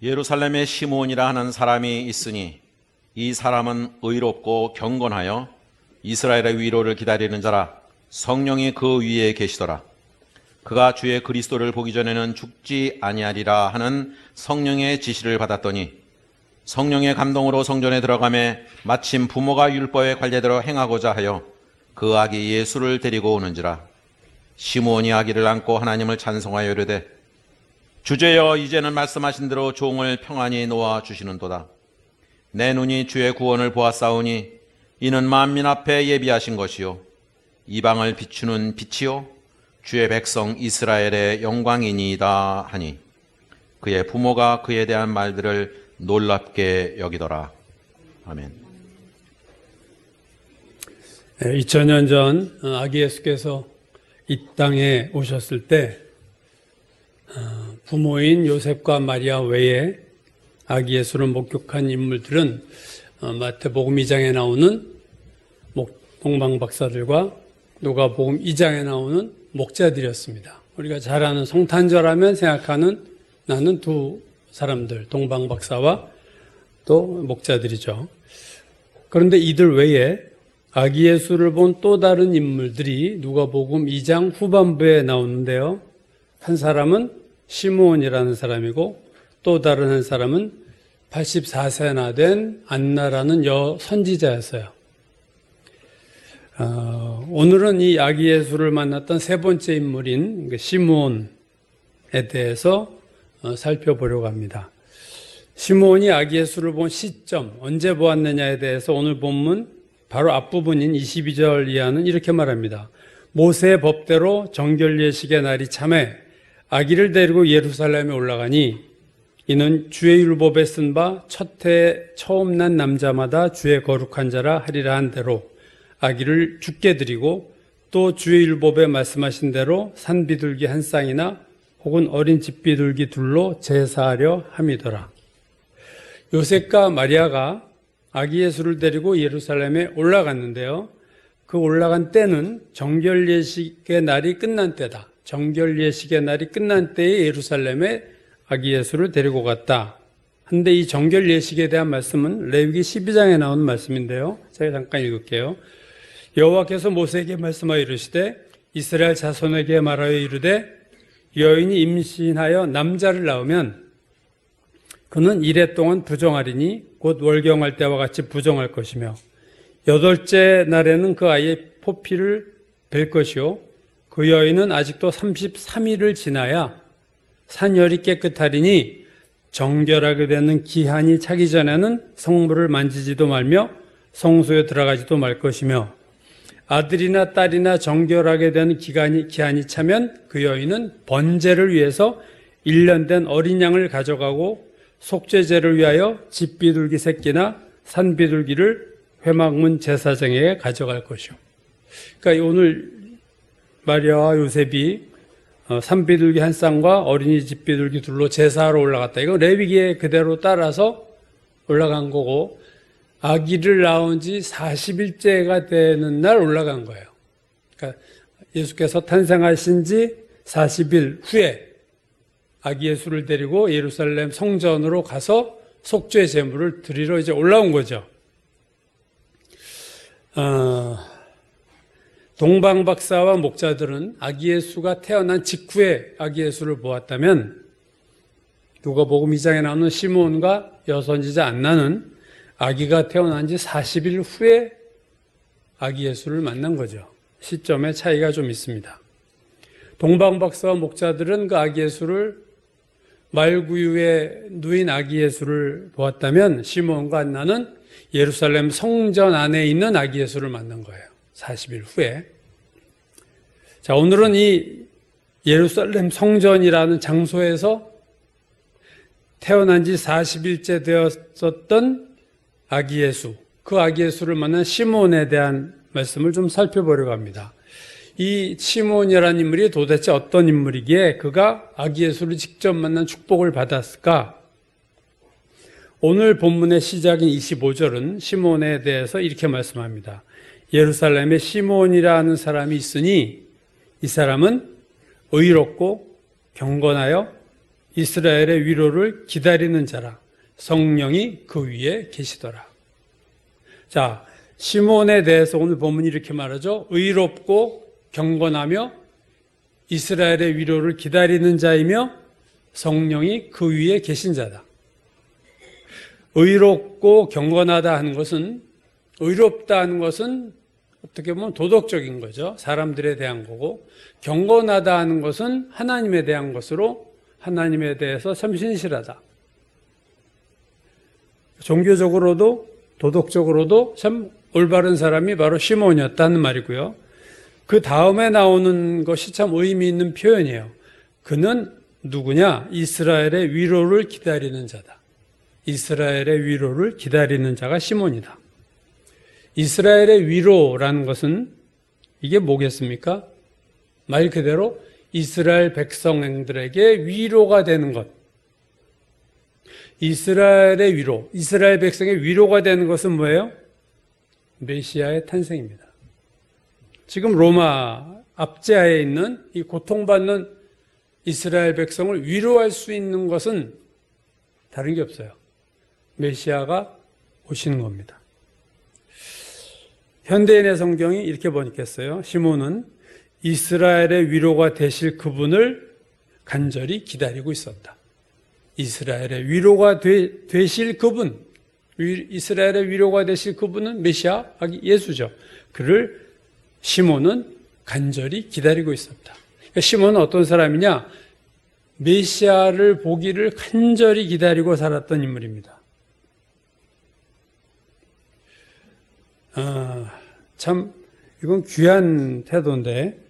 예루살렘에 시므온이라 하는 사람이 있으니 이 사람은 의롭고 경건하여 이스라엘의 위로를 기다리는 자라. 성령이 그 위에 계시더라. 그가 주의 그리스도를 보기 전에는 죽지 아니하리라 하는 성령의 지시를 받았더니 성령의 감동으로 성전에 들어가매 마침 부모가 율법의 관례대로 행하고자 하여 그 아기 예수를 데리고 오는지라. 시므온이 아기를 안고 하나님을 찬송하여 이르되 주제여 이제는 말씀하신 대로 종을 평안히 놓아 주시는도다. 내 눈이 주의 구원을 보았사오니 이는 만민 앞에 예비하신 것이요 이방을 비추는 빛이요 주의 백성 이스라엘의 영광이니이다 하니 그의 부모가 그에 대한 말들을 놀랍게 여기더라. 아멘. 2000년 전 아기 예수께서 이 땅에 오셨을 때 부모인 요셉과 마리아 외에 아기 예수를 목격한 인물들은 마태복음 2장에 나오는 동방박사들과 누가복음 2장에 나오는 목자들이었습니다. 우리가 잘 아는 성탄절하면 생각하는 나는 두 사람들, 동방박사와 또 목자들이죠. 그런데 이들 외에 아기 예수를 본 또 다른 인물들이 누가복음 2장 후반부에 나오는데요. 한 사람은 시므온이라는 사람이고 또 다른 한 사람은 84세나 된 안나라는 선지자였어요. 오늘은 이 아기 예수를 만났던 세 번째 인물인 시므온에 대해서 살펴보려고 합니다. 시므온이 아기 예수를 본 시점, 언제 보았느냐에 대해서 오늘 본문 바로 앞부분인 22절 이하는 이렇게 말합니다. 모세의 법대로 정결예식의 날이 참에 아기를 데리고 예루살렘에 올라가니 이는 주의 율법에 쓴 바 첫 해에 처음 난 남자마다 주의 거룩한 자라 하리라 한 대로 아기를 죽게 드리고 또 주의 율법에 말씀하신 대로 산비둘기 한 쌍이나 혹은 어린 집비둘기 둘로 제사하려 함이더라. 요셉과 마리아가 아기 예수를 데리고 예루살렘에 올라갔는데요. 그 올라간 때는 정결예식의 날이 끝난 때다. 정결예식의 날이 끝난 때에 예루살렘에 아기 예수를 데리고 갔다. 한데 이 정결예식에 대한 말씀은 레위기 12장에 나오는 말씀인데요. 제가 잠깐 읽을게요. 여호와께서 모세에게 말씀하여 이르시되 이스라엘 자손에게 말하여 이르되 여인이 임신하여 남자를 낳으면 그는 이래 동안 부정하리니 곧 월경할 때와 같이 부정할 것이며 8째 날에는 그 아이의 포피를 벨 것이요 그 여인은 아직도 33일을 지나야 산열이 깨끗하리니 정결하게 되는 기한이 차기 전에는 성물을 만지지도 말며 성소에 들어가지도 말 것이며 아들이나 딸이나 정결하게 되는 기한이 차면 그 여인은 번제를 위해서 1년 된 어린 양을 가져가고 속죄제를 위하여 집비둘기 새끼나 산비둘기를 회막문 제사장에게 가져갈 것이요. 그러니까 오늘 마리아와 요셉이 산비둘기 한 쌍과 어린이 집비둘기 둘로 제사하러 올라갔다. 이건 레위기에 그대로 따라서 올라간 거고 아기를 낳은 지 40일째가 되는 날 올라간 거예요. 그러니까 예수께서 탄생하신 지 40일 후에 아기 예수를 데리고 예루살렘 성전으로 가서 속죄 제물을 드리러 이제 올라온 거죠. 동방박사와 목자들은 아기 예수가 태어난 직후에 아기 예수를 보았다면 누가복음 2장에 나오는 시므온과 여선지자 안나는 아기가 태어난 지 40일 후에 아기 예수를 만난 거죠. 시점의 차이가 좀 있습니다. 동방박사와 목자들은 그 아기 예수를 말구유에 누인 아기 예수를 보았다면 시므온과 안나는 예루살렘 성전 안에 있는 아기 예수를 만난 거예요. 40일 후에. 자, 오늘은 이 예루살렘 성전이라는 장소에서 태어난 지 40일째 되었었던 아기 예수, 그 아기 예수를 만난 시므온에 대한 말씀을 좀 살펴보려고 합니다. 이 시므온이라는 인물이 도대체 어떤 인물이기에 그가 아기 예수를 직접 만난 축복을 받았을까? 오늘 본문의 시작인 25절은 시므온에 대해서 이렇게 말씀합니다. 예루살렘에 시므온이라는 사람이 있으니 이 사람은 의롭고 경건하여 이스라엘의 위로를 기다리는 자라. 성령이 그 위에 계시더라. 자, 시몬에 대해서 오늘 본문이 이렇게 말하죠. 의롭고 경건하며 이스라엘의 위로를 기다리는 자이며 성령이 그 위에 계신 자다. 의롭고 경건하다 하는 것은, 의롭다 하는 것은 어떻게 보면 도덕적인 거죠. 사람들에 대한 거고, 경건하다 하는 것은 하나님에 대한 것으로 하나님에 대해서 참 신실하다. 종교적으로도 도덕적으로도 참 올바른 사람이 바로 시몬이었다는 말이고요. 그 다음에 나오는 것이 참 의미 있는 표현이에요. 그는 누구냐? 이스라엘의 위로를 기다리는 자다. 이스라엘의 위로를 기다리는 자가 시몬이다. 이스라엘의 위로라는 것은 이게 뭐겠습니까? 말 그대로 이스라엘 백성들에게 위로가 되는 것. 이스라엘의 위로, 이스라엘 백성의 위로가 되는 것은 뭐예요? 메시아의 탄생입니다. 지금 로마 압제하에 있는 이 고통받는 이스라엘 백성을 위로할 수 있는 것은 다른 게 없어요. 메시아가 오시는 겁니다. 현대인의 성경이 이렇게 번역했어요. 시몬은 이스라엘의 위로가 되실 그분을 간절히 기다리고 있었다. 이스라엘의 위로가 되실 그분, 이스라엘의 위로가 되실 그분은 메시아, 예수죠. 그를 시몬은 간절히 기다리고 있었다. 그러니까 시몬은 어떤 사람이냐? 메시아를 보기를 간절히 기다리고 살았던 인물입니다. 참 이건 귀한 태도인데,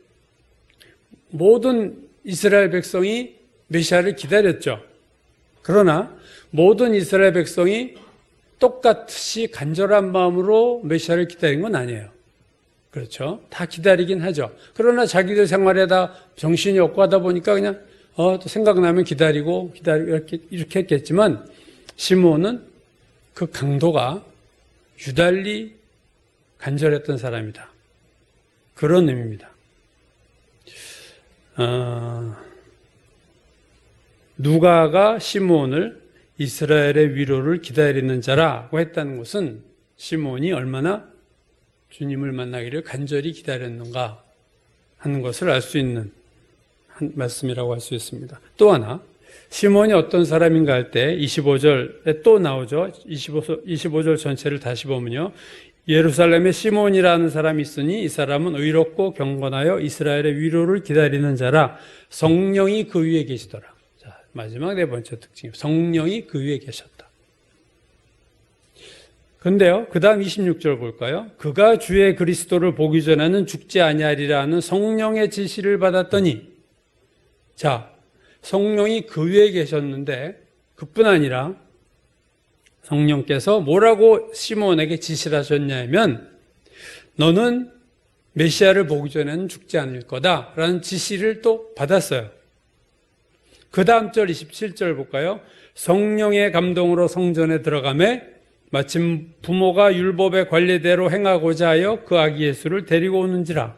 모든 이스라엘 백성이 메시아를 기다렸죠. 그러나 모든 이스라엘 백성이 똑같이 간절한 마음으로 메시아를 기다린 건 아니에요. 그렇죠? 다 기다리긴 하죠. 그러나 자기들 생활에 다 정신이 없고 하다 보니까 그냥 또 생각나면 기다리고 이렇게 했겠지만, 시몬은 그 강도가 유달리 간절했던 사람이다. 그런 의미입니다. 누가가 시몬을 이스라엘의 위로를 기다리는 자라고 했다는 것은 시몬이 얼마나 주님을 만나기를 간절히 기다렸는가 하는 것을 알 수 있는 한 말씀이라고 할 수 있습니다. 또 하나, 시몬이 어떤 사람인가 할 때 25절에 또 나오죠. 25절 전체를 다시 보면요. 예루살렘에 시몬이라는 사람이 있으니 이 사람은 의롭고 경건하여 이스라엘의 위로를 기다리는 자라. 성령이 그 위에 계시더라. 자, 마지막 네 번째 특징이에요. 성령이 그 위에 계셨다. 근데요, 그 다음 26절 볼까요? 그가 주의 그리스도를 보기 전에는 죽지 아니하리라 하는 성령의 지시를 받았더니, 자, 성령이 그 위에 계셨는데 그뿐 아니라 성령께서 뭐라고 시몬에게 지시를 하셨냐면, 너는 메시아를 보기 전에는 죽지 않을 거다라는 지시를 또 받았어요. 그 다음 절 27절 볼까요? 성령의 감동으로 성전에 들어가매 마침 부모가 율법의 관례대로 행하고자 하여 그 아기 예수를 데리고 오는지라.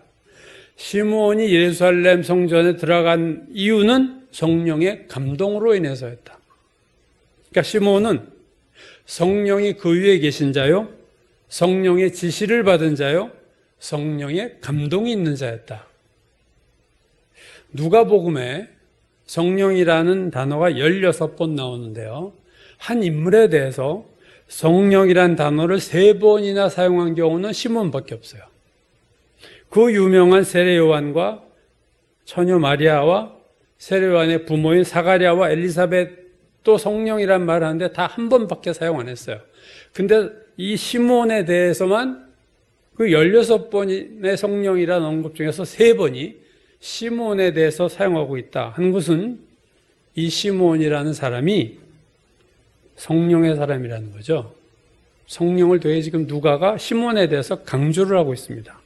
시므온이 예루살렘 성전에 들어간 이유는 성령의 감동으로 인해서였다. 그러니까 시므온은 성령이 그 위에 계신 자요, 성령의 지시를 받은 자요, 성령의 감동이 있는 자였다. 누가복음에 성령이라는 단어가 16번 나오는데요. 한 인물에 대해서 성령이란 단어를 3번이나 사용한 경우는 시몬밖에 없어요. 그 유명한 세례 요한과 처녀 마리아와 세례 요한의 부모인 사가랴와 엘리사벳도 성령이란 말을 하는데 다 한 번밖에 사용 안 했어요. 근데 이 시몬에 대해서만 그 16번의 성령이라는 언급 중에서 3번이 시몬에 대해서 사용하고 있다 하는 것은 이 시몬이라는 사람이 성령의 사람이라는 거죠. 성령을 되게 지금 누가가 시몬에 대해서 강조를 하고 있습니다.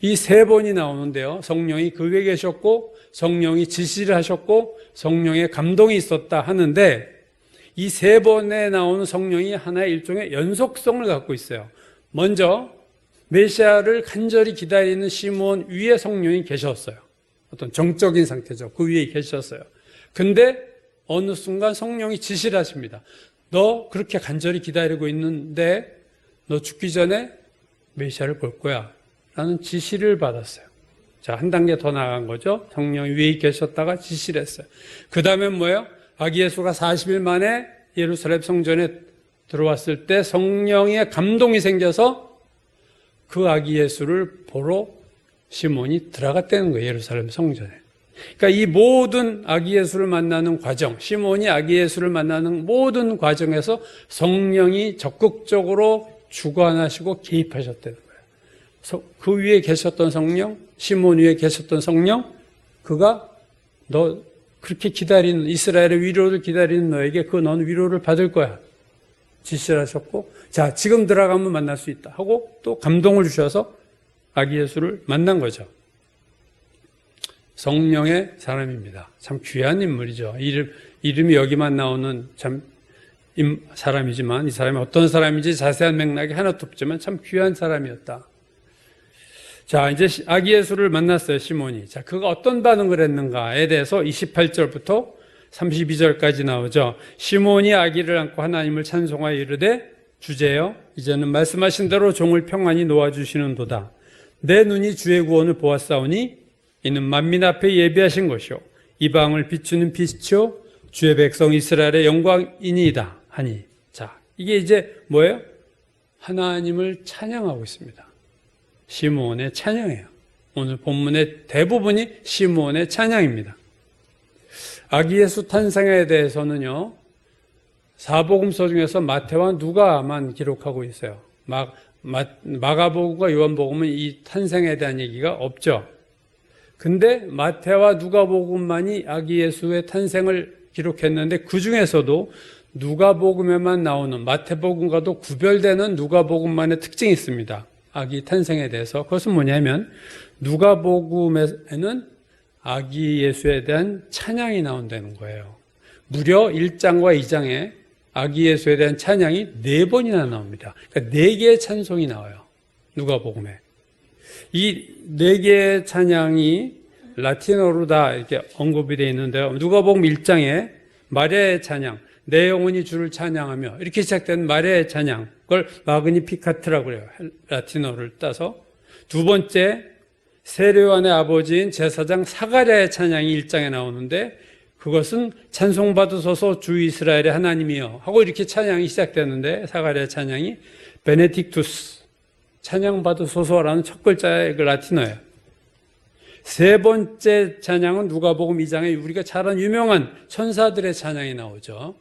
이 3번이 나오는데요. 성령이 그 위에 계셨고, 성령이 지시를 하셨고, 성령의 감동이 있었다 하는데, 이 3번에 나오는 성령이 하나의 일종의 연속성을 갖고 있어요. 먼저 메시아를 간절히 기다리는 시몬 위에 성령이 계셨어요. 어떤 정적인 상태죠. 그 위에 계셨어요. 근데 어느 순간 성령이 지시를 하십니다. 너 그렇게 간절히 기다리고 있는데 너 죽기 전에 메시아를 볼 거야 라는 지시를 받았어요. 자, 한 단계 더 나간 거죠. 성령이 위에 계셨다가 지시를 했어요. 그 다음에 뭐예요? 아기 예수가 40일 만에 예루살렘 성전에 들어왔을 때 성령의 감동이 생겨서 그 아기 예수를 보러 시몬이 들어갔다는 거예요. 예루살렘 성전에. 그러니까 이 모든 아기 예수를 만나는 과정, 시몬이 아기 예수를 만나는 모든 과정에서 성령이 적극적으로 주관하시고 개입하셨다는 거예요. 그 위에 계셨던 성령, 시몬 위에 계셨던 성령, 그가 너 그렇게 기다리는, 이스라엘의 위로를 기다리는 너에게 너는 위로를 받을 거야 지시를 하셨고, 자, 지금 들어가면 만날 수 있다 하고 또 감동을 주셔서 아기 예수를 만난 거죠. 성령의 사람입니다. 참 귀한 인물이죠. 이름이 여기만 나오는 참 사람이지만 이 사람이 어떤 사람인지 자세한 맥락이 하나도 없지만 참 귀한 사람이었다. 자, 이제 아기 예수를 만났어요, 시몬이. 자, 그가 어떤 반응을 했는가에 대해서 28절부터 32절까지 나오죠. 시몬이 아기를 안고 하나님을 찬송하여 이르되 주제여 이제는 말씀하신 대로 종을 평안히 놓아주시는도다. 내 눈이 주의 구원을 보았사오니 이는 만민 앞에 예비하신 것이요 이방을 비추는 빛이요 주의 백성 이스라엘의 영광이니이다 하니. 자, 이게 이제 뭐예요? 하나님을 찬양하고 있습니다. 시므온의 찬양이에요. 오늘 본문의 대부분이 시므온의 찬양입니다. 아기 예수 탄생에 대해서는요, 사복음서 중에서 마태와 누가만 기록하고 있어요. 마가복음과 요한복음은 이 탄생에 대한 얘기가 없죠. 근데 마태와 누가복음만이 아기 예수의 탄생을 기록했는데 그 중에서도 누가복음에만 나오는 마태복음과도 구별되는 누가복음만의 특징이 있습니다. 아기 탄생에 대해서. 그것은 뭐냐면 누가복음에는 아기 예수에 대한 찬양이 나온다는 거예요. 무려 1장과 2장에 아기 예수에 대한 찬양이 4번이나 나옵니다. 그러니까 4개의 찬송이 나와요. 누가복음에. 이 4개의 찬양이 라틴어로 다 이렇게 언급이 되어 있는데요. 누가복음 1장에 마리아의 찬양, 내 영혼이 주를 찬양하며 이렇게 시작된 마리아의 찬양, 그걸 마그니피카트라고 그래요. 라틴어를 따서. 두 번째, 세례요한의 아버지인 제사장 사가랴의 찬양이 1장에 나오는데 그것은 찬송받으소서 주 이스라엘의 하나님이여 하고 이렇게 찬양이 시작되는데 사가랴의 찬양이 베네딕투스, 찬양받으소서라는 첫 글자의 그 라틴어예요. 세 번째 찬양은 누가복음 2장에 우리가 잘 아는 유명한 천사들의 찬양이 나오죠.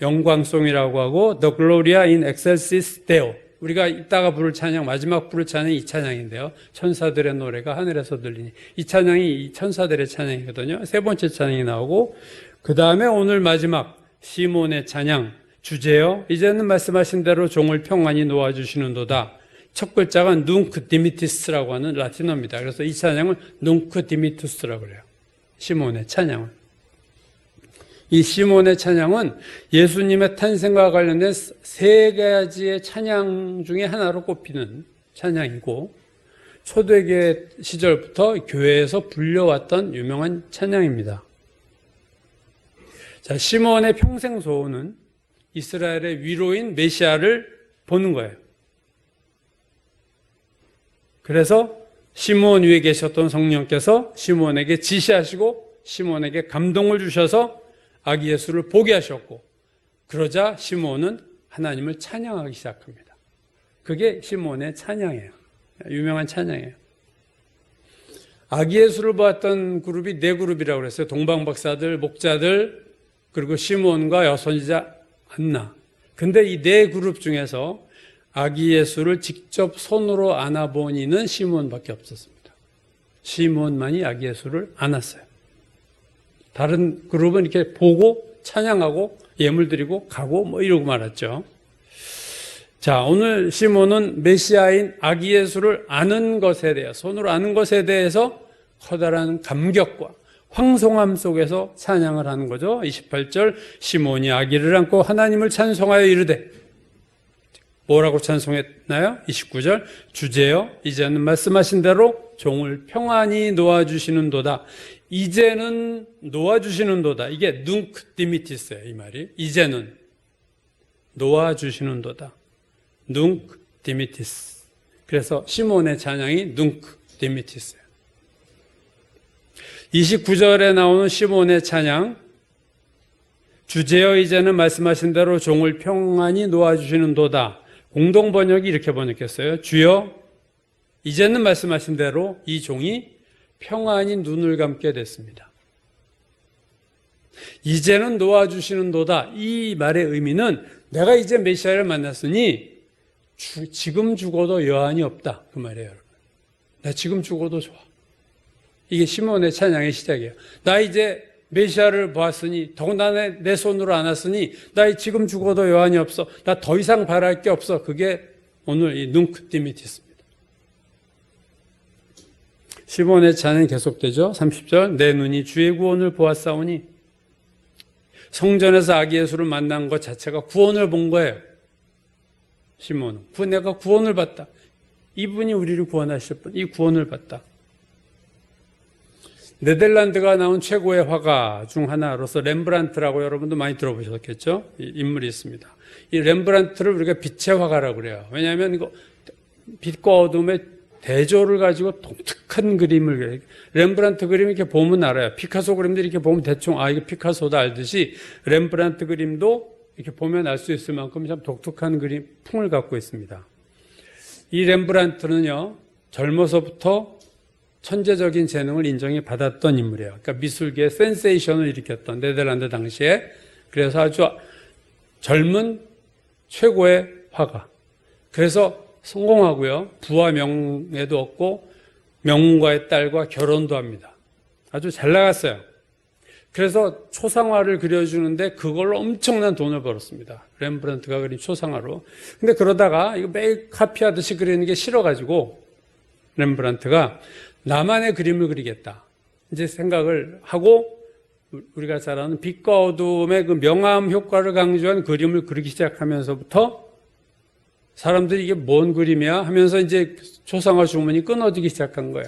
영광송이라고 하고 The Gloria in Excelsis Deo, 우리가 이따가 부를 찬양, 마지막 부를 찬양이 이 찬양인데요. 천사들의 노래가 하늘에서 들리니, 이 찬양이 이 천사들의 찬양이거든요. 세 번째 찬양이 나오고, 그 다음에 오늘 마지막 시몬의 찬양, 주제여 이제는 말씀하신 대로 종을 평안히 놓아주시는도다. 첫 글자가 눅 디미티스라고 하는 라틴어입니다. 그래서 이 찬양을 눅 디미투스라고 그래요. 시몬의 찬양을. 이 시몬의 찬양은 예수님의 탄생과 관련된 3가지의 찬양 중에 하나로 꼽히는 찬양이고, 초대교회 시절부터 교회에서 불려왔던 유명한 찬양입니다. 자, 시몬의 평생 소원은 이스라엘의 위로인 메시아를 보는 거예요. 그래서 시몬 위에 계셨던 성령께서 시몬에게 지시하시고 시몬에게 감동을 주셔서 아기 예수를 보게 하셨고, 그러자 시몬은 하나님을 찬양하기 시작합니다. 그게 시몬의 찬양이에요. 유명한 찬양이에요. 아기 예수를 보았던 그룹이 4그룹이라고 그랬어요. 동방박사들, 목자들, 그리고 시몬과 여선지자 안나. 근데 이 4그룹 중에서 아기 예수를 직접 손으로 안아본 이는 시몬밖에 없었습니다. 시몬만이 아기 예수를 안았어요. 다른 그룹은 이렇게 보고 찬양하고 예물 드리고 가고 뭐 이러고 말았죠. 자, 오늘 시몬은 메시아인 아기 예수를 아는 것에 대해, 손으로 아는 것에 대해서 커다란 감격과 황송함 속에서 찬양을 하는 거죠. 28절, 시몬이 아기를 안고 하나님을 찬송하여 이르되, 뭐라고 찬송했나요? 29절, 주제여 이제는 말씀하신 대로 종을 평안히 놓아주시는도다. 이제는 놓아주시는도다. 이게 눅 디미티스예요. 이 말이. 이제는 놓아주시는도다. 눅 디미티스. 그래서 시몬의 찬양이 눅 디미티스예요. 29절에 나오는 시몬의 찬양, 주제여 이제는 말씀하신 대로 종을 평안히 놓아주시는도다. 공동 번역이 이렇게 번역했어요. 주여 이제는 말씀하신 대로 이 종이 평안히 눈을 감게 됐습니다. 이제는 놓아주시는도다. 이 말의 의미는 내가 이제 메시아를 만났으니 지금 죽어도 여한이 없다. 그 말이에요, 여러분. 나 지금 죽어도 좋아. 이게 시몬의 찬양의 시작이에요. 나 이제 메시아를 보았으니, 더군다나 내 손으로 안았으니, 나 지금 죽어도 여한이 없어. 나 더 이상 바랄 게 없어. 그게 오늘 이 눅 디미티스입니다. 시몬의 찬양이 계속되죠. 30절, 내 눈이 주의 구원을 보았사오니, 성전에서 아기 예수를 만난 것 자체가 구원을 본 거예요. 시몬은. 내가 구원을 받다. 이분이 우리를 구원하실 분, 이 구원을 받다. 네덜란드가 나온 최고의 화가 중 하나로서 렘브란트라고 여러분도 많이 들어보셨겠죠? 이 인물이 있습니다. 이 렘브란트를 우리가 빛의 화가라고 그래요. 왜냐하면 이거 빛과 어둠의 대조를 가지고 독특한 그림을 그려요. 렘브란트 그림 이렇게 보면 알아요. 피카소 그림도 이렇게 보면 대충 이게 피카소다 알듯이 렘브란트 그림도 이렇게 보면 알 수 있을 만큼 참 독특한 그림 풍을 갖고 있습니다. 이 렘브란트는요, 젊어서부터 천재적인 재능을 인정받았던 인물이에요. 그러니까 미술계의 센세이션을 일으켰던 네덜란드 당시에. 그래서 아주 젊은 최고의 화가. 그래서 성공하고요. 부와 명예도 얻고 명문가의 딸과 결혼도 합니다. 아주 잘 나갔어요. 그래서 초상화를 그려주는데 그걸로 엄청난 돈을 벌었습니다. 렘브란트가 그린 초상화로. 근데 그러다가 이거 매일 카피하듯이 그리는 게 싫어가지고 렘브란트가 나만의 그림을 그리겠다. 이제 생각을 하고 우리가 잘 아는 빛과 어둠의 그 명암 효과를 강조한 그림을 그리기 시작하면서부터 사람들이 이게 뭔 그림이야 하면서 이제 초상화 주문이 끊어지기 시작한 거야.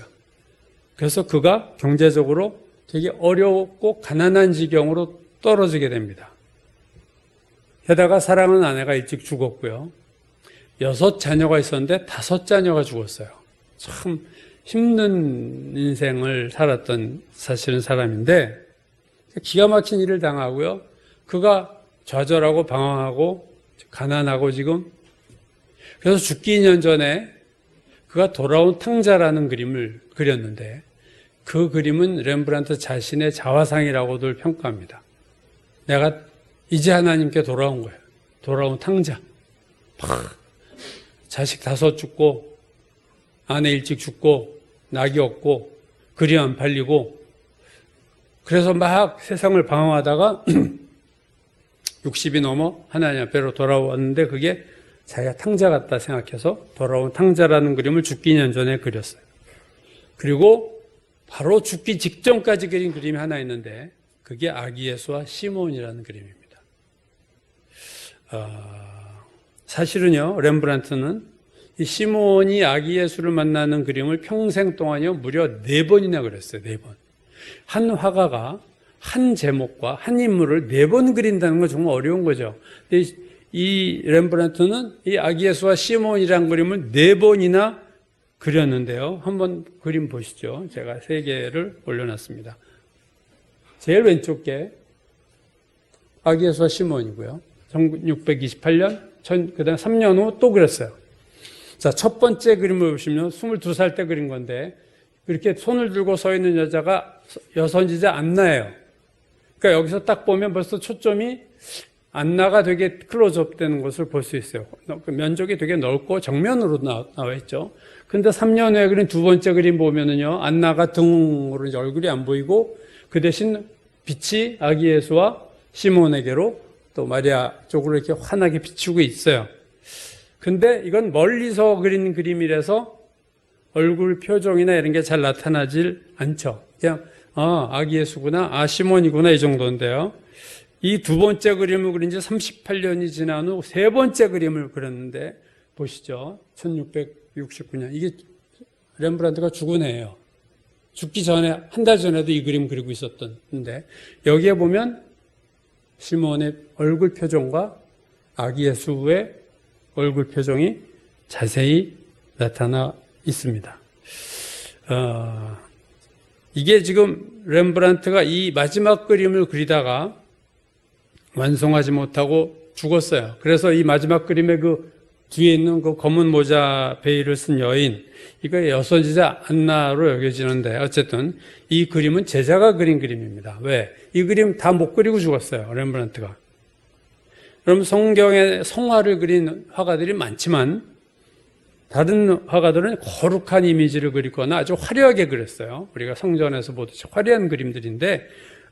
그래서 그가 경제적으로 되게 어렵고 가난한 지경으로 떨어지게 됩니다. 게다가 사랑하는 아내가 일찍 죽었고요. 6 자녀가 있었는데 5 자녀가 죽었어요. 참 힘든 인생을 살았던 사실은 사람인데 기가 막힌 일을 당하고요. 그가 좌절하고 방황하고 가난하고 지금 그래서 죽기 2년 전에 그가 돌아온 탕자라는 그림을 그렸는데 그 그림은 렘브란트 자신의 자화상이라고들 평가합니다. 내가 이제 하나님께 돌아온 거예요. 돌아온 탕자. 자식 5 죽고 아내 일찍 죽고 낙이 없고 그림 안 팔리고 그래서 막 세상을 방황하다가 60이 넘어 하나님 앞에로 돌아왔는데 그게 자기가 탕자 같다 생각해서 돌아온 탕자라는 그림을 죽기 2년 전에 그렸어요. 그리고 바로 죽기 직전까지 그린 그림이 하나 있는데 그게 아기 예수와 시몬이라는 그림입니다. 사실은요, 렘브란트는 이 시몬이 아기 예수를 만나는 그림을 평생 동안요 무려 4번이나 그렸어요. 4번. 한 화가가 한 제목과 한 인물을 4번 그린다는 건 정말 어려운 거죠. 근데 이 렘브란트는 이 아기 예수와 시몬이라는 그림을 4번이나 그렸는데요. 한번 그림 보시죠. 제가 3개를 올려놨습니다. 제일 왼쪽 게 아기 예수와 시몬이고요. 1628년, 그다음 3년 후 또 그렸어요. 자, 첫 번째 그림을 보시면 22살 때 그린 건데 이렇게 손을 들고 서 있는 여자가 여선지자 안나예요. 그러니까 여기서 딱 보면 벌써 초점이 안나가 되게 클로즈업 되는 것을 볼 수 있어요. 면적이 되게 넓고 정면으로 나와 있죠. 근데 3년 후에 그린 2번째 그림 보면은요, 안나가 등으로 이제 얼굴이 안 보이고 그 대신 빛이 아기 예수와 시몬에게로 또 마리아 쪽으로 이렇게 환하게 비추고 있어요. 근데 이건 멀리서 그린 그림이라서 얼굴 표정이나 이런 게 잘 나타나질 않죠. 그냥 아기 예수구나, 시몬이구나 이 정도인데요. 이 2번째 그림을 그린 지 38년이 지난 후 3번째 그림을 그렸는데 보시죠. 1669년. 이게 렘브란트가 죽은 해예요. 죽기 전에, 한 달 전에도 이 그림 그리고 있었던데, 여기에 보면 시므온의 얼굴 표정과 아기 예수의 얼굴 표정이 자세히 나타나 있습니다. 이게 지금 렘브란트가 이 마지막 그림을 그리다가 완성하지 못하고 죽었어요. 그래서 이 마지막 그림의 그 뒤에 있는 그 검은 모자 베일을 쓴 여인, 이거 여선지자 안나로 여겨지는데, 어쨌든 이 그림은 제자가 그린 그림입니다. 왜? 이 그림 다 못 그리고 죽었어요, 렘브란트가. 그럼 성경에 성화를 그린 화가들이 많지만 다른 화가들은 거룩한 이미지를 그리거나 아주 화려하게 그렸어요. 우리가 성전에서 보듯이 화려한 그림들인데,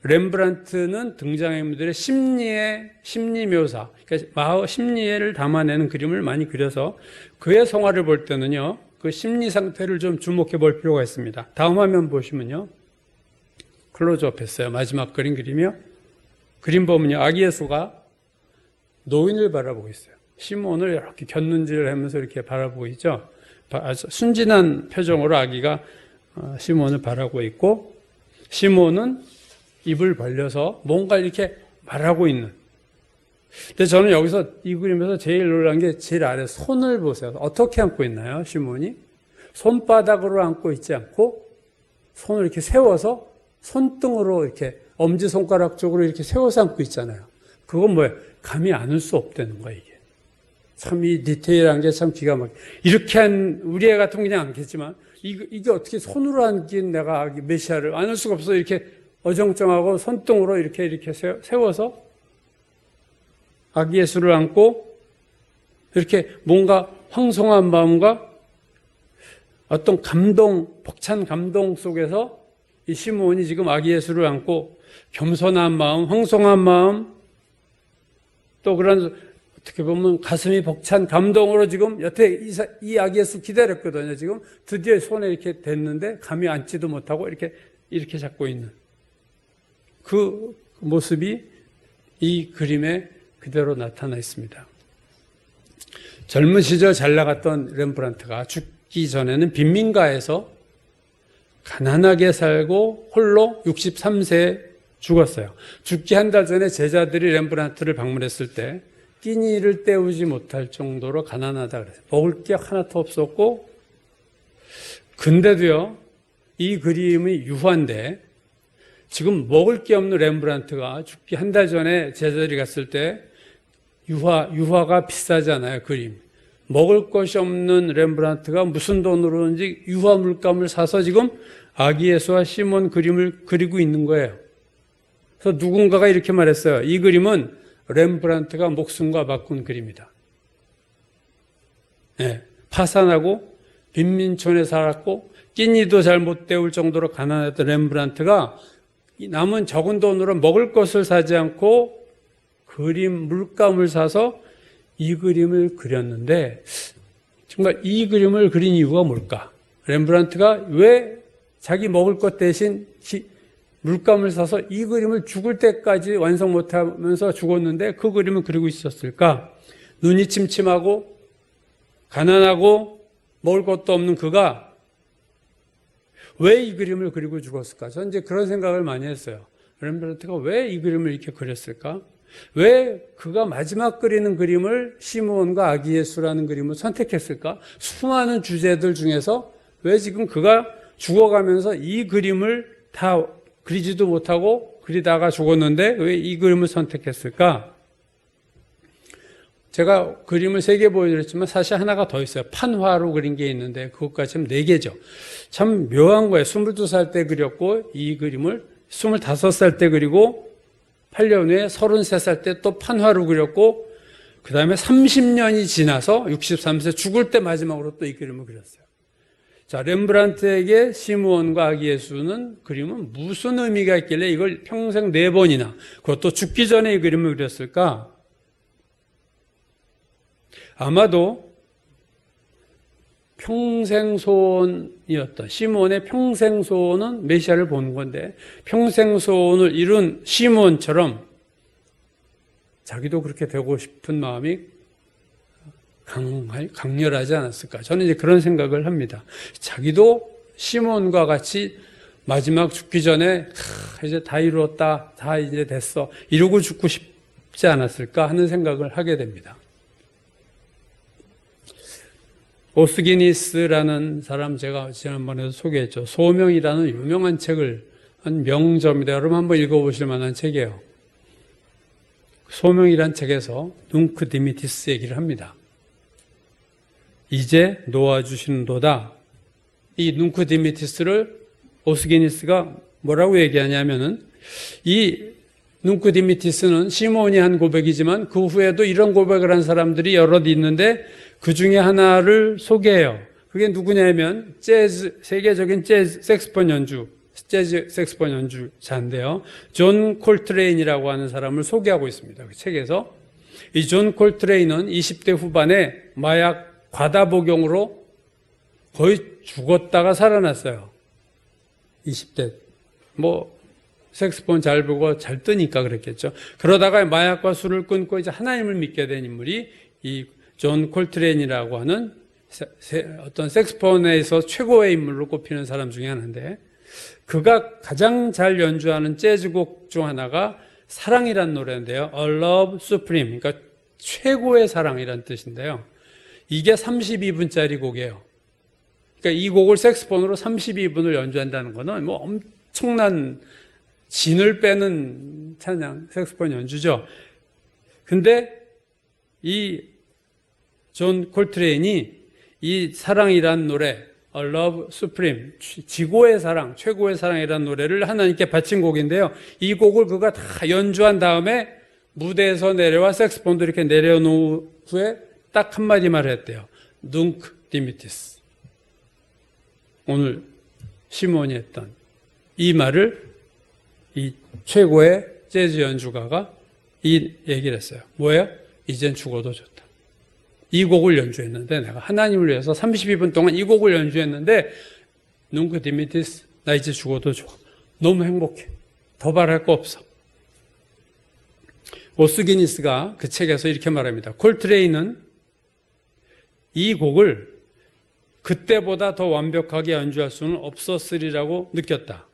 렘브란트는 등장인물들의 심리 묘사, 그러니까 심리를 담아내는 그림을 많이 그려서 그의 성화를 볼 때는요, 그 심리 상태를 좀 주목해 볼 필요가 있습니다. 다음 화면 보시면요, 클로즈업 했어요. 마지막 그림이요. 그림 보면요, 아기 예수가 노인을 바라보고 있어요. 시몬을 이렇게 곁눈질을 하면서 이렇게 바라보고 있죠. 아주 순진한 표정으로 아기가 시몬을 바라보고 있고, 시몬은 입을 벌려서 뭔가 이렇게 말하고 있는. 근데 저는 여기서 이 그림에서 제일 놀란 게 제일 아래 손을 보세요. 어떻게 안고 있나요, 시몬이? 손바닥으로 안고 있지 않고 손을 이렇게 세워서 손등으로 이렇게 엄지손가락 쪽으로 이렇게 세워서 안고 있잖아요. 그건 뭐예요? 감히 안을 수 없다는 거예요, 이게. 참 이 디테일한 게 참 기가 막혀. 이렇게 한 우리 애 같으면 그냥 안겠지만 이게 어떻게 손으로 안긴 내가 메시아를 안을 수가 없어. 이렇게 어정쩡하고 손등으로 이렇게 세워서 아기 예수를 안고 이렇게 뭔가 황송한 마음과 어떤 벅찬 감동 속에서 이 시므온이 지금 아기 예수를 안고 겸손한 마음, 황송한 마음, 또 그런 어떻게 보면 가슴이 벅찬 감동으로 지금 여태 이 아기 예수 기다렸거든요. 지금 드디어 손에 이렇게 댔는데 감히 앉지도 못하고 이렇게 잡고 있는 그 모습이 이 그림에 그대로 나타나 있습니다. 젊은 시절 잘 나갔던 렘브란트가 죽기 전에는 빈민가에서 가난하게 살고 홀로 63세에 죽었어요. 죽기 한 달 전에 제자들이 렘브란트를 방문했을 때 끼니를 때우지 못할 정도로 가난하다 그랬어요. 먹을 게 하나도 없었고, 근데도요, 이 그림이 유화인데 지금 먹을 게 없는 렘브란트가 죽기 한 달 전에 제자들이 갔을 때 유화가 비싸잖아요, 그림. 먹을 것이 없는 렘브란트가 무슨 돈으로든지 유화 물감을 사서 지금 아기 예수와 시몬 그림을 그리고 있는 거예요. 그래서 누군가가 이렇게 말했어요. 이 그림은 렘브란트가 목숨과 바꾼 그림이다. 네, 파산하고 빈민촌에 살았고 끼니도 잘 못 때울 정도로 가난했던 렘브란트가 남은 적은 돈으로 먹을 것을 사지 않고 그림 물감을 사서 이 그림을 그렸는데, 정말 이 그림을 그린 이유가 뭘까? 렘브란트가 왜 자기 먹을 것 대신 물감을 사서 이 그림을 죽을 때까지 완성 못하면서 죽었는데 그 그림을 그리고 있었을까? 눈이 침침하고 가난하고 먹을 것도 없는 그가 왜 이 그림을 그리고 죽었을까? 저는 이제 그런 생각을 많이 했어요. 렘브란트가 왜 이 그림을 이렇게 그렸을까? 왜 그가 마지막 그리는 그림을 시므온과 아기 예수라는 그림을 선택했을까? 수많은 주제들 중에서 왜 지금 그가 죽어가면서 이 그림을 다 그리지도 못하고 그리다가 죽었는데 왜 이 그림을 선택했을까? 제가 그림을 3개 보여드렸지만 사실 하나가 더 있어요. 판화로 그린 게 있는데 그것까지 하면 4개죠. 참 묘한 거예요. 22살 때 그렸고 이 그림을 25살 때 그리고 8년 후에 33살 때 또 판화로 그렸고 그 다음에 30년이 지나서 63세 죽을 때 마지막으로 또 이 그림을 그렸어요. 자, 렘브란트에게 시므온과 아기 예수는 그림은 무슨 의미가 있길래 이걸 평생 4번이나 그것도 죽기 전에 이 그림을 그렸을까? 아마도 평생 소원이었던 시므온의 평생 소원은 메시아를 보는 건데 평생 소원을 이룬 시므온처럼 자기도 그렇게 되고 싶은 마음이 강렬하지 않았을까? 저는 이제 그런 생각을 합니다. 자기도 시므온과 같이 마지막 죽기 전에 이제 다 이루었다, 다 이제 됐어, 이러고 죽고 싶지 않았을까 하는 생각을 하게 됩니다. 오스기니스라는 사람 제가 지난번에도 소개했죠. 소명이라는 유명한 책을 한 명저입니다. 여러분 한번 읽어보실 만한 책이에요. 소명이란 책에서 눅크 디미티스 얘기를 합니다. 이제 놓아주시는도다. 이 눅크 디미티스를 오스기니스가 뭐라고 얘기하냐면은, 이 눅크 디미티스는 시몬이 한 고백이지만 그 후에도 이런 고백을 한 사람들이 여럿 있는데 그 중에 하나를 소개해요. 그게 누구냐면 재즈, 세계적인 재즈 색스폰 연주자인데요. 존 콜트레인이라고 하는 사람을 소개하고 있습니다. 그 책에서. 이 존 콜트레인은 20대 후반에 마약 과다 복용으로 거의 죽었다가 살아났어요. 20대. 색스폰 잘 보고 잘 뜨니까 그랬겠죠. 그러다가 마약과 술을 끊고 이제 하나님을 믿게 된 인물이 이 존 콜트레인이라고 하는 어떤 색스폰에서 최고의 인물로 꼽히는 사람 중에 하나인데, 그가 가장 잘 연주하는 재즈곡 중 하나가 사랑이란 노래인데요. A Love Supreme, 그러니까 최고의 사랑이란 뜻인데요. 이게 32분짜리 곡이에요. 그러니까 이 곡을 색스폰으로 32분을 연주한다는 거는 엄청난 진을 빼는 찬양, 색스폰 연주죠. 근데 이 존 콜트레인이 이 사랑이란 노래, A Love Supreme, 지고의 사랑, 최고의 사랑이란 노래를 하나님께 바친 곡인데요. 이 곡을 그가 다 연주한 다음에 무대에서 내려와 색스폰도 이렇게 내려놓은 후에 딱 한마디 말을 했대요. 눅크 디미티스. 오늘 시몬이 했던 이 말을 이 최고의 재즈 연주가가 이 얘기를 했어요. 뭐예요? 이젠 죽어도 좋다. 이 곡을 연주했는데, 내가 하나님을 위해서 32분 동안 이 곡을 연주했는데, 눅크 디미티스, 나 이제 죽어도 좋아. 너무 행복해. 더 바랄 거 없어. 오스기니스가 그 책에서 이렇게 말합니다. 콜트레인은 이 곡을 그때보다 더 완벽하게 연주할 수는 없었으리라고 느꼈다.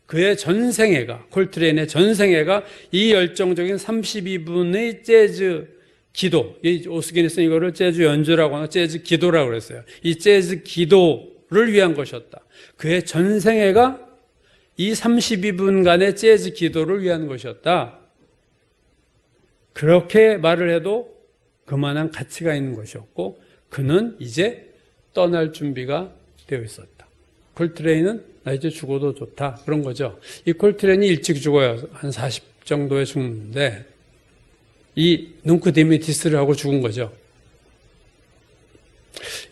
그의 전생애가, 콜트레인의 전생애가 이 열정적인 32분의 재즈 기도, 이 오스기니스는 이거를 재즈 연주라고 하나 재즈 기도라고 그랬어요. 이 재즈 기도를 위한 것이었다. 그의 전생애가 이 32분간의 재즈 기도를 위한 것이었다. 그렇게 말을 해도 그만한 가치가 있는 것이었고, 그는 이제 떠날 준비가 되어 있었다. 콜트레인은 나 이제 죽어도 좋다, 그런 거죠. 이 콜트레인이 일찍 죽어요. 한 40 정도에 죽는데 이 눅크 디미티스를 하고 죽은 거죠.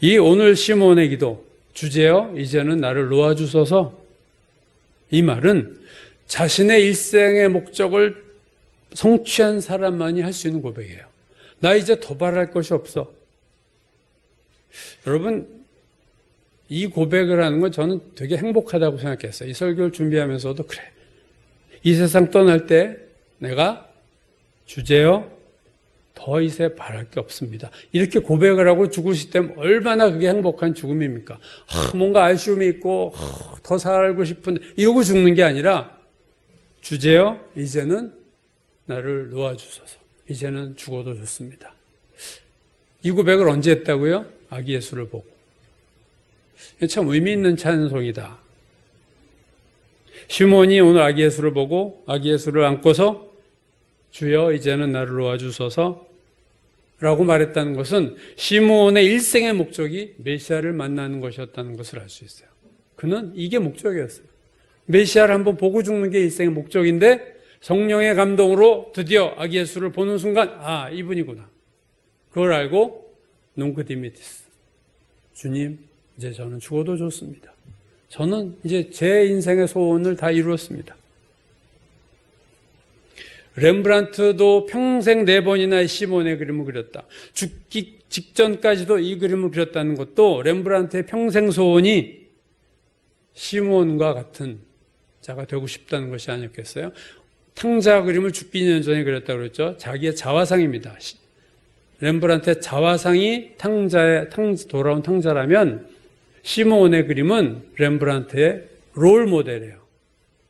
이 오늘 시몬의 기도 주제요, 이제는 나를 놓아주소서, 이 말은 자신의 일생의 목적을 성취한 사람만이 할 수 있는 고백이에요. 나 이제 더 바랄 것이 없어. 여러분, 이 고백을 하는 건 저는 되게 행복하다고 생각했어요. 이 설교를 준비하면서도 그래, 이 세상 떠날 때 내가 주제요, 더 이제 바랄 게 없습니다, 이렇게 고백을 하고 죽으실 때 얼마나 그게 행복한 죽음입니까? 뭔가 아쉬움이 있고 더 살고 싶은데 이러고 죽는 게 아니라, 주제요, 이제는 나를 놓아주소서, 이제는 죽어도 좋습니다. 이 고백을 언제 했다고요? 아기 예수를 보고. 참 의미 있는 찬송이다. 시몬이 오늘 아기 예수를 보고 아기 예수를 안고서 주여 이제는 나를 놓아주소서 라고 말했다는 것은 시몬의 일생의 목적이 메시아를 만나는 것이었다는 것을 알 수 있어요. 그는 이게 목적이었어요. 메시아를 한번 보고 죽는 게 일생의 목적인데, 성령의 감동으로 드디어 아기 예수를 보는 순간, 아, 이분이구나. 그걸 알고 눅크 디미티스, 주님, 이제 저는 죽어도 좋습니다. 저는 이제 제 인생의 소원을 다 이루었습니다. 렘브란트도 평생 4번이나 시몬의 그림을 그렸다. 죽기 직전까지도 이 그림을 그렸다는 것도 렘브란트의 평생 소원이 시몬과 같은 자가 되고 싶다는 것이 아니었겠어요? 탕자 그림을 죽기 2년 전에 그렸다고 그랬죠. 자기의 자화상입니다. 렘브란트의 자화상이 돌아온 탕자라면, 시몬의 그림은 렘브란트의 롤 모델이에요.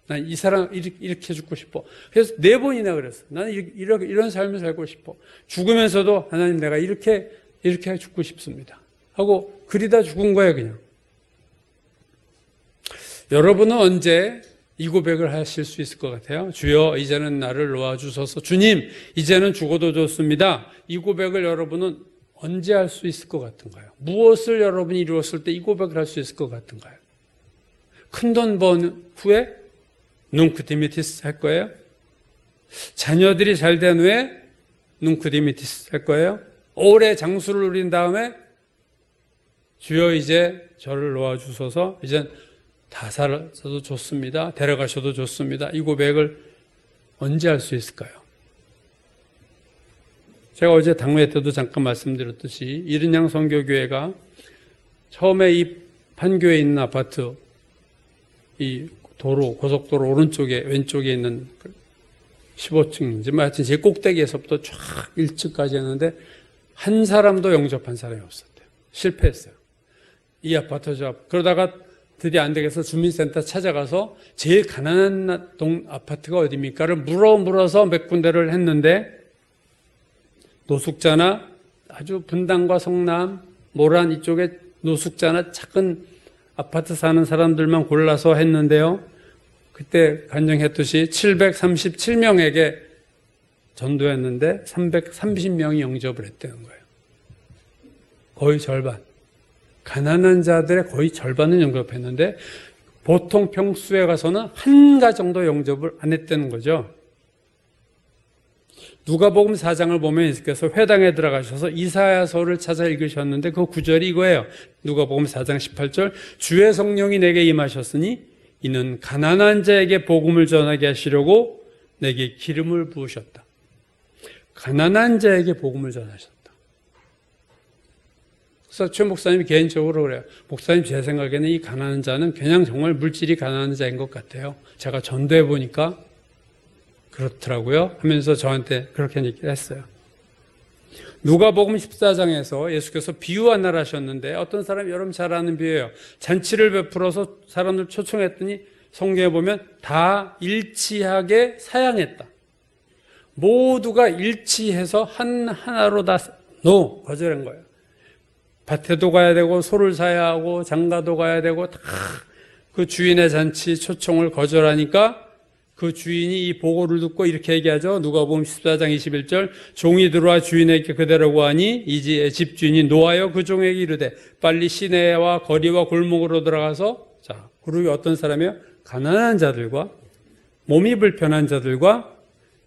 난 이 사람 이렇게 죽고 싶어. 그래서 4번이나 그랬어. 나는 이런 삶을 살고 싶어. 죽으면서도 하나님 내가 이렇게 죽고 싶습니다. 하고 그리다 죽은 거예요, 그냥. 여러분은 언제 이 고백을 하실 수 있을 것 같아요? 주여, 이제는 나를 놓아주소서. 주님, 이제는 죽어도 좋습니다. 이 고백을 여러분은 언제 할 수 있을 것 같은가요? 무엇을 여러분이 이루었을 때 이 고백을 할 수 있을 것 같은가요? 큰 돈 번 후에 뭉크디미티스 할 거예요? 자녀들이 잘 된 후에 뭉크디미티스 할 거예요? 오래 장수를 누린 다음에 주여 이제 저를 놓아주소서. 이젠 다 살아도 좋습니다. 데려가셔도 좋습니다. 이 고백을 언제 할 수 있을까요? 제가 어제 당회 때도 잠깐 말씀드렸듯이 이른양 선교교회가 처음에 이 판교에 있는 아파트, 이 도로, 고속도로 오른쪽에, 왼쪽에 있는 15층인지, 하여튼 제 꼭대기에서부터 쫙 1층까지 했는데 한 사람도 영접한 사람이 없었대요. 실패했어요. 이 아파트 그러다가 드디어 안 되겠어 주민센터 찾아가서 제일 가난한 아파트가 어디입니까를 물어서 몇 군데를 했는데 노숙자나 아주 분당과 성남, 모란 이쪽에 노숙자나 작은 아파트 사는 사람들만 골라서 했는데요. 그때 간증했듯이 737명에게 전도했는데 330명이 영접을 했다는 거예요. 거의 절반. 가난한 자들의 거의 절반은 영접했는데 보통 평수에 가서는 한 가지 정도 영접을 안 했다는 거죠. 누가복음 4장을 보면 예수께서 회당에 들어가셔서 이사야서를 찾아 읽으셨는데 그 구절이 이거예요. 누가복음 4장 18절 주의 성령이 내게 임하셨으니 이는 가난한 자에게 복음을 전하게 하시려고 내게 기름을 부으셨다. 가난한 자에게 복음을 전하셨다. 그래서 최 목사님이 개인적으로 그래요. 목사님 제 생각에는 이 가난한 자는 그냥 정말 물질이 가난한 자인 것 같아요. 제가 전도해 보니까 그렇더라고요. 하면서 저한테 그렇게 얘기를 했어요. 누가복음 14장에서 예수께서 비유 하나를 하셨는데 어떤 사람이 여러분 잘 아는 비유예요. 잔치를 베풀어서 사람들 초청했더니 성경에 보면 다 일치하게 사양했다. 모두가 일치해서 하나로 다 거절한 거예요. 밭에도 가야 되고 소를 사야 하고 장가도 가야 되고 다 그 주인의 잔치 초청을 거절하니까 그 주인이 이 보고를 듣고 이렇게 얘기하죠. 누가복음 14장 21절 종이 들어와 주인에게 그대로 구하니 이 집주인이 노하여 그 종에게 이르되 빨리 시내와 거리와 골목으로 들어가서 자 그룹이 어떤 사람이에요? 가난한 자들과 몸이 불편한 자들과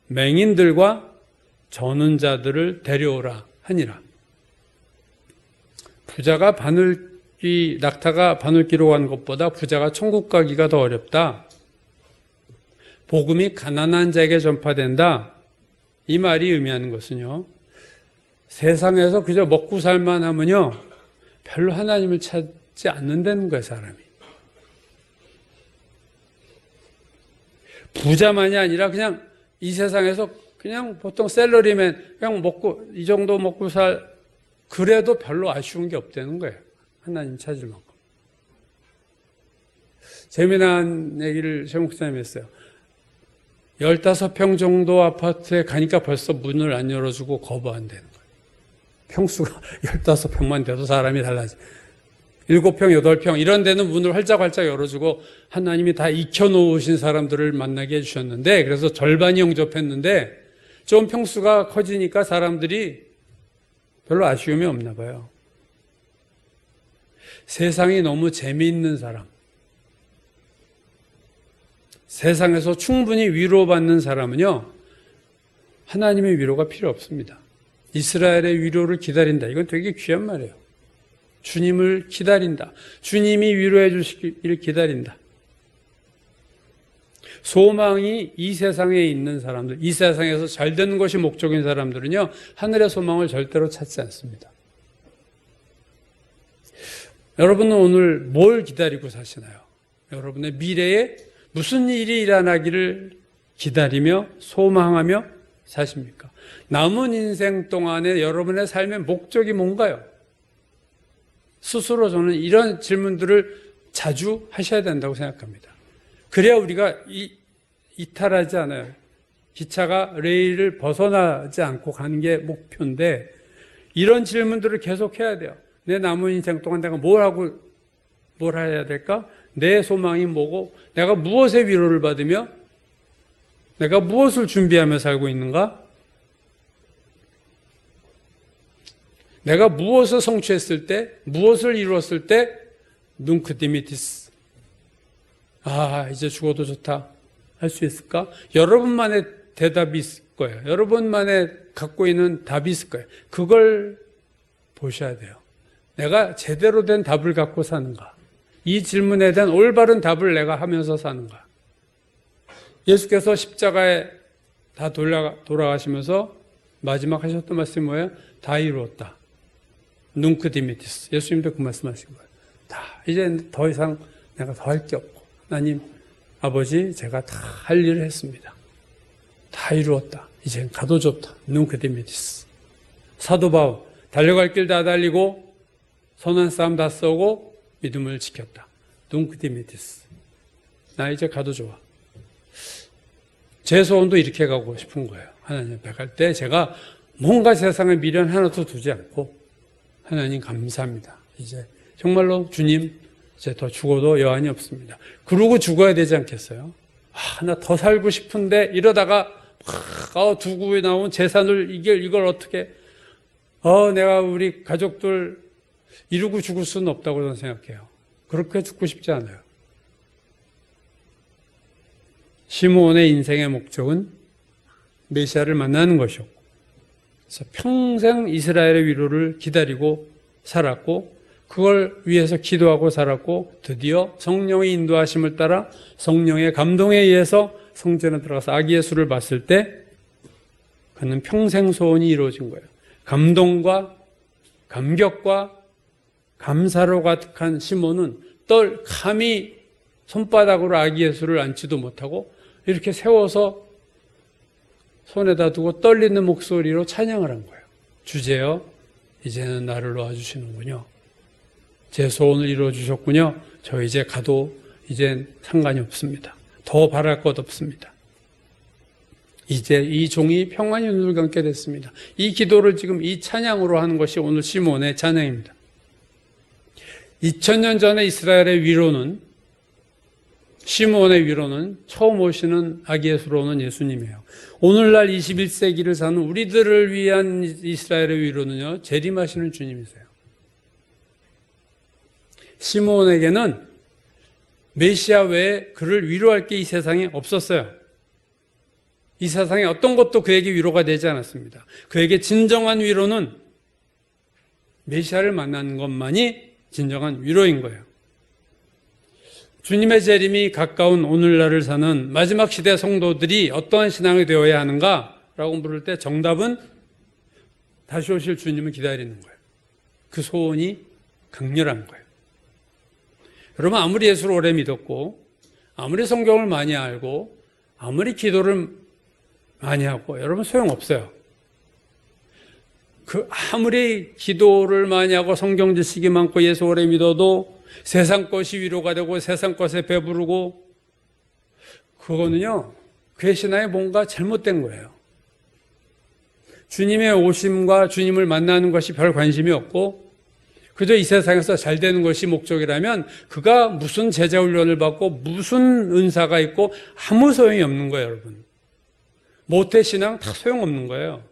맹인들과 저는 자들을 데려오라 하니라. 부자가 낙타가 바늘귀로 간 것보다 부자가 천국 가기가 더 어렵다. 복음이 가난한 자에게 전파된다. 이 말이 의미하는 것은요. 세상에서 그저 먹고 살만 하면요. 별로 하나님을 찾지 않는다는 거예요, 사람이. 부자만이 아니라 그냥 이 세상에서 그냥 보통 샐러리맨 그냥 먹고 이 정도 먹고 그래도 별로 아쉬운 게 없다는 거예요. 하나님 찾을 만큼. 재미난 얘기를 최 목사님이 했어요. 15평 정도 아파트에 가니까 벌써 문을 안 열어주고 거부한다는 거예요. 평수가 15평만 돼도 사람이 달라져. 7평, 8평 이런 데는 문을 활짝활짝 열어주고 하나님이 다 익혀놓으신 사람들을 만나게 해주셨는데 그래서 절반이 영접했는데 좀 평수가 커지니까 사람들이 별로 아쉬움이 없나 봐요. 세상이 너무 재미있는 사람, 세상에서 충분히 위로받는 사람은요, 하나님의 위로가 필요 없습니다. 이스라엘의 위로를 기다린다. 이건 되게 귀한 말이에요. 주님을 기다린다. 주님이 위로해 주시기를 기다린다. 소망이 이 세상에 있는 사람들, 이 세상에서 잘 되는 것이 목적인 사람들은요, 하늘의 소망을 절대로 찾지 않습니다. 여러분은 오늘 뭘 기다리고 사시나요? 여러분의 미래에 무슨 일이 일어나기를 기다리며 소망하며 사십니까? 남은 인생 동안에 여러분의 삶의 목적이 뭔가요? 스스로 저는 이런 질문들을 자주 하셔야 된다고 생각합니다. 그래야 우리가 이탈하지 않아요. 기차가 레일을 벗어나지 않고 가는 게 목표인데 이런 질문들을 계속 해야 돼요. 내 남은 인생 동안 내가 뭘 해야 될까? 내 소망이 뭐고 내가 무엇의 위로를 받으며 내가 무엇을 준비하며 살고 있는가? 내가 무엇을 성취했을 때, 무엇을 이루었을 때, 눅 디미티스. 이제 죽어도 좋다. 할 수 있을까? 여러분만의 대답이 있을 거예요. 여러분만의 갖고 있는 답이 있을 거예요. 그걸 보셔야 돼요. 내가 제대로 된 답을 갖고 사는가? 이 질문에 대한 올바른 답을 내가 하면서 사는가? 예수께서 십자가에 다 돌아가시면서 마지막 하셨던 말씀이 뭐예요? 다 이루었다. 눅 디미티스. 예수님도 그 말씀하신 거예요. 이제 더 이상 내가 더 할 게 없고 하나님 아버지 제가 다 할 일을 했습니다. 다 이루었다. 이제 가도 좋다. 눅 디미티스. 사도 바울 달려갈 길 다 달리고 선한 싸움 다 싸우고 믿음을 지켰다. 눅 디미티스. 나 이제 가도 좋아. 제 소원도 이렇게 가고 싶은 거예요. 하나님 앞에 갈 때 제가 뭔가 세상에 미련 하나도 두지 않고 하나님 감사합니다. 이제 정말로 주님 이제 더 죽어도 여한이 없습니다. 그러고 죽어야 되지 않겠어요? 나 더 살고 싶은데 이러다가 두고 나온 재산을 이걸 어떻게 내가 우리 가족들 이루고 죽을 수는 없다고 저는 생각해요. 그렇게 죽고 싶지 않아요. 시므온의 인생의 목적은 메시아를 만나는 것이었고 그래서 평생 이스라엘의 위로를 기다리고 살았고 그걸 위해서 기도하고 살았고 드디어 성령의 인도하심을 따라 성령의 감동에 의해서 성전에 들어가서 아기 예수를 봤을 때 그는 평생 소원이 이루어진 거예요. 감동과 감격과 감사로 가득한 시몬은 감히 손바닥으로 아기 예수를 안지도 못하고 이렇게 세워서 손에다 두고 떨리는 목소리로 찬양을 한 거예요. 주제여, 이제는 나를 놓아주시는군요. 제 소원을 이루어주셨군요. 저 이제 가도 이젠 상관이 없습니다. 더 바랄 것 없습니다. 이제 이 종이 평안히 눈을 감게 됐습니다. 이 기도를 지금 이 찬양으로 하는 것이 오늘 시몬의 찬양입니다. 2000년 전에 이스라엘의 위로는 시므온의 위로는 처음 오시는 아기 예수로 오는 예수님이에요. 오늘날 21세기를 사는 우리들을 위한 이스라엘의 위로는요, 재림하시는 주님이세요. 시므온에게는 메시아 외에 그를 위로할 게 이 세상에 없었어요. 이 세상에 어떤 것도 그에게 위로가 되지 않았습니다. 그에게 진정한 위로는 메시아를 만나는 것만이 진정한 위로인 거예요. 주님의 재림이 가까운 오늘날을 사는 마지막 시대 성도들이 어떠한 신앙이 되어야 하는가라고 물을 때 정답은 다시 오실 주님을 기다리는 거예요. 그 소원이 강렬한 거예요. 여러분 아무리 예수를 오래 믿었고 아무리 성경을 많이 알고 아무리 기도를 많이 하고 여러분 소용없어요. 아무리 기도를 많이 하고 성경 지식이 많고 예수 오래 믿어도 세상 것이 위로가 되고 세상 것에 배부르고 그거는요 그의 신앙에 뭔가 잘못된 거예요. 주님의 오심과 주님을 만나는 것이 별 관심이 없고 그저 이 세상에서 잘 되는 것이 목적이라면 그가 무슨 제자 훈련을 받고 무슨 은사가 있고 아무 소용이 없는 거예요. 여러분 모태신앙 다 소용없는 거예요.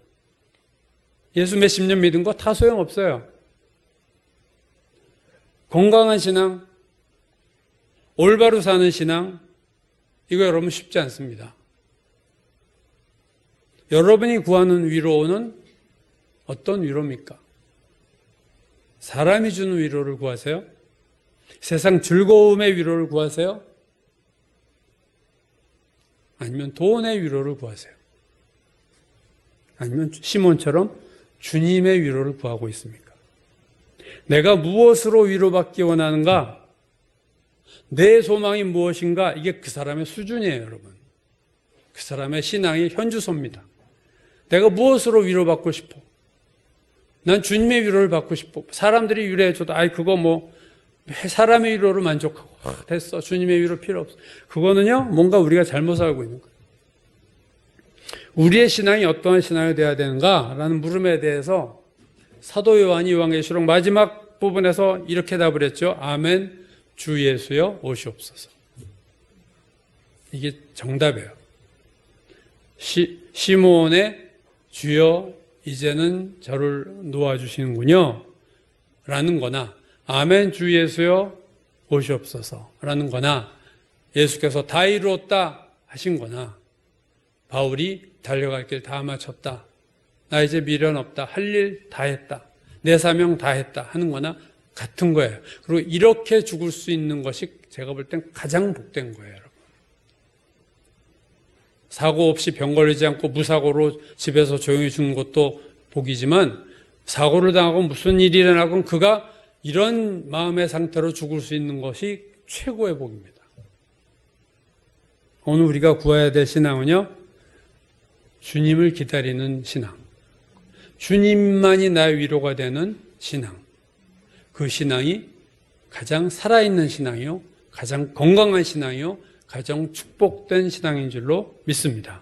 예수 몇십 년 믿은 거 다 소용없어요. 건강한 신앙, 올바로 사는 신앙, 이거 여러분 쉽지 않습니다. 여러분이 구하는 위로는 어떤 위로입니까? 사람이 주는 위로를 구하세요? 세상 즐거움의 위로를 구하세요? 아니면 돈의 위로를 구하세요? 아니면 시몬처럼 주님의 위로를 구하고 있습니까? 내가 무엇으로 위로받기 원하는가? 내 소망이 무엇인가? 이게 그 사람의 수준이에요, 여러분. 그 사람의 신앙의 현주소입니다. 내가 무엇으로 위로받고 싶어? 난 주님의 위로를 받고 싶어. 사람들이 위로해줘도, 그거 사람의 위로로 만족하고 됐어. 주님의 위로 필요 없어. 그거는요. 뭔가 우리가 잘못 알고 있는 거예요. 우리의 신앙이 어떠한 신앙이 되어야 되는가라는 물음에 대해서 사도 요한이 요한계시록 마지막 부분에서 이렇게 답을 했죠. 아멘, 주 예수여 오시옵소서. 이게 정답이에요. 시므온의 주여 이제는 저를 놓아주시는군요 라는 거나 아멘 주 예수여 오시옵소서 라는 거나 예수께서 다 이루었다 하신 거나 바울이 달려갈 길 다 마쳤다. 나 이제 미련 없다. 할 일 다 했다. 내 사명 다 했다 하는 거나 같은 거예요. 그리고 이렇게 죽을 수 있는 것이 제가 볼 땐 가장 복된 거예요. 여러분. 사고 없이 병 걸리지 않고 무사고로 집에서 조용히 죽는 것도 복이지만 사고를 당하고 무슨 일이 일어나건 그가 이런 마음의 상태로 죽을 수 있는 것이 최고의 복입니다. 오늘 우리가 구해야 될 신앙은요. 주님을 기다리는 신앙. 주님만이 나의 위로가 되는 신앙. 그 신앙이 가장 살아있는 신앙이요. 가장 건강한 신앙이요. 가장 축복된 신앙인 줄로 믿습니다.